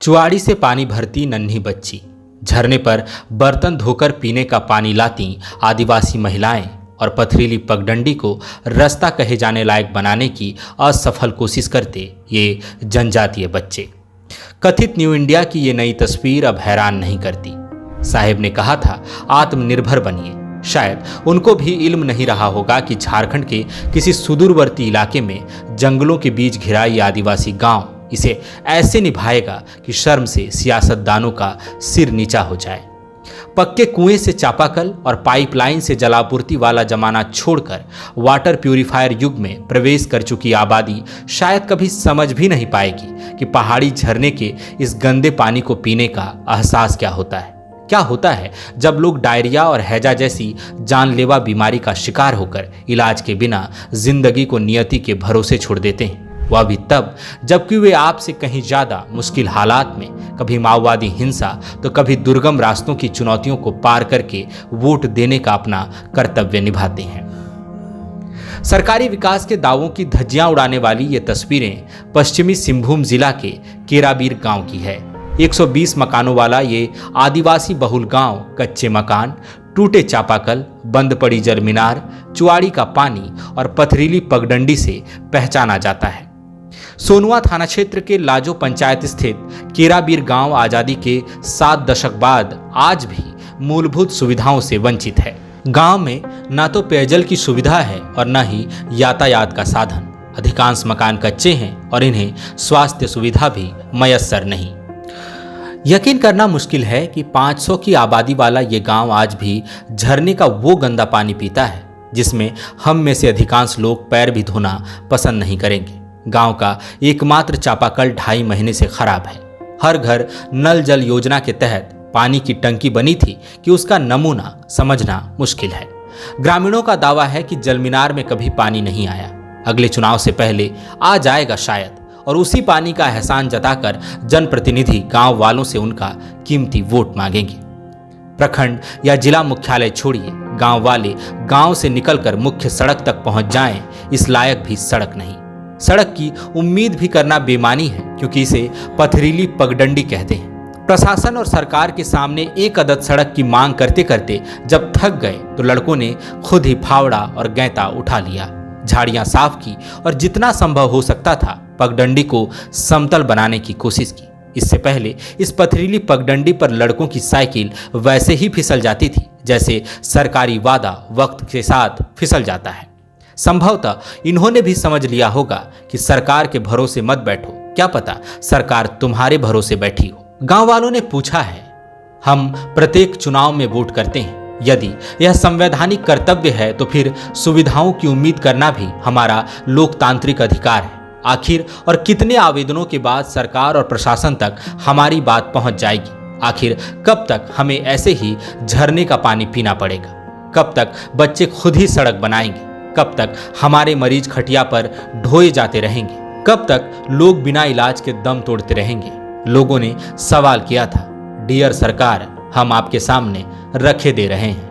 चुआड़ी से पानी भरती नन्ही बच्ची, झरने पर बर्तन धोकर पीने का पानी लाती आदिवासी महिलाएं और पथरीली पगडंडी को रास्ता कहे जाने लायक बनाने की असफल कोशिश करते ये जनजातीय बच्चे। कथित न्यू इंडिया की ये नई तस्वीर अब हैरान नहीं करती। साहेब ने कहा था आत्मनिर्भर बनिए। शायद उनको भी इल्म नहीं रहा होगा कि झारखंड के किसी सुदूरवर्ती इलाके में जंगलों के बीच घिरा ये आदिवासी गांव इसे ऐसे निभाएगा कि शर्म से सियासतदानों का सिर नीचा हो जाए। पक्के कुएं से चापाकल और पाइपलाइन से जलापूर्ति वाला जमाना छोड़कर वाटर प्यूरिफायर युग में प्रवेश कर चुकी आबादी शायद कभी समझ भी नहीं पाएगी कि पहाड़ी झरने के इस गंदे पानी को पीने का एहसास क्या होता है। क्या होता है जब लोग डायरिया और हैजा जैसी जानलेवा बीमारी का शिकार होकर इलाज के बिना जिंदगी को नियति के भरोसे छोड़ देते हैं, वह भी तब जबकि वे आपसे कहीं ज्यादा मुश्किल हालात में, कभी माओवादी हिंसा तो कभी दुर्गम रास्तों की चुनौतियों को पार करके वोट देने का अपना कर्तव्य निभाते हैं। सरकारी विकास के दावों की धज्जियां उड़ाने वाली ये तस्वीरें पश्चिमी सिंहभूम जिला के केराबीर गांव की है। 120 मकानों वाला ये आदिवासी बहुल गांव कच्चे मकान, टूटे चापाकल, बंद पड़ी जल मीनार, चुआड़ी का पानी और पथरीली पगडंडी से पहचाना जाता है। सोनुआ थाना क्षेत्र के लाजो पंचायत स्थित केराबीर गांव आजादी के 7 दशक बाद आज भी मूलभूत सुविधाओं से वंचित है। गांव में न तो पेयजल की सुविधा है और न ही यातायात का साधन। अधिकांश मकान कच्चे हैं और इन्हें स्वास्थ्य सुविधा भी मयस्सर नहीं। यकीन करना मुश्किल है कि 500 की आबादी वाला ये गांव आज भी झरने का वो गंदा पानी पीता है जिसमें हम में से अधिकांश लोग पैर भी धोना पसंद नहीं करेंगे। गांव का एकमात्र चापाकल 2.5 महीने से खराब है। हर घर नल जल योजना के तहत पानी की टंकी बनी थी कि उसका नमूना समझना मुश्किल है। ग्रामीणों का दावा है कि जलमीनार में कभी पानी नहीं आया, अगले चुनाव से पहले आ जाएगा शायद, और उसी पानी का एहसान जताकर जनप्रतिनिधि गांव वालों से उनका कीमती वोट मांगेंगे। प्रखंड या जिला मुख्यालय छोड़िए, गांव वाले गांव से निकलकर मुख्य सड़क तक पहुंच जाएं, इस लायक भी सड़क नहीं। सड़क की उम्मीद भी करना बेमानी है क्योंकि इसे पथरीली पगडंडी कहते हैं। प्रशासन और सरकार के सामने एक अदद सड़क की मांग करते करते जब थक गए तो लड़कों ने खुद ही फावड़ा और गैंता उठा लिया, झाड़ियां साफ की और जितना संभव हो सकता था पगडंडी को समतल बनाने की कोशिश की। इससे पहले इस पथरीली पगडंडी पर लड़कों की साइकिल वैसे ही फिसल जाती थी जैसे सरकारी वादा वक्त के साथ फिसल जाता है। संभवतः इन्होंने भी समझ लिया होगा कि सरकार के भरोसे मत बैठो, क्या पता सरकार तुम्हारे भरोसे बैठी हो। गांव वालों ने पूछा है, हम प्रत्येक चुनाव में वोट करते हैं, यदि यह संवैधानिक कर्तव्य है तो फिर सुविधाओं की उम्मीद करना भी हमारा लोकतांत्रिक अधिकार है। आखिर और कितने आवेदनों के बाद सरकार और प्रशासन तक हमारी बात पहुंच जाएगी? आखिर कब तक हमें ऐसे ही झरने का पानी पीना पड़ेगा? कब तक बच्चे खुद ही सड़क बनाएंगे? कब तक हमारे मरीज खटिया पर ढोए जाते रहेंगे? कब तक लोग बिना इलाज के दम तोड़ते रहेंगे? लोगों ने सवाल किया था, डियर सरकार, हम आपके सामने रखे दे रहे हैं।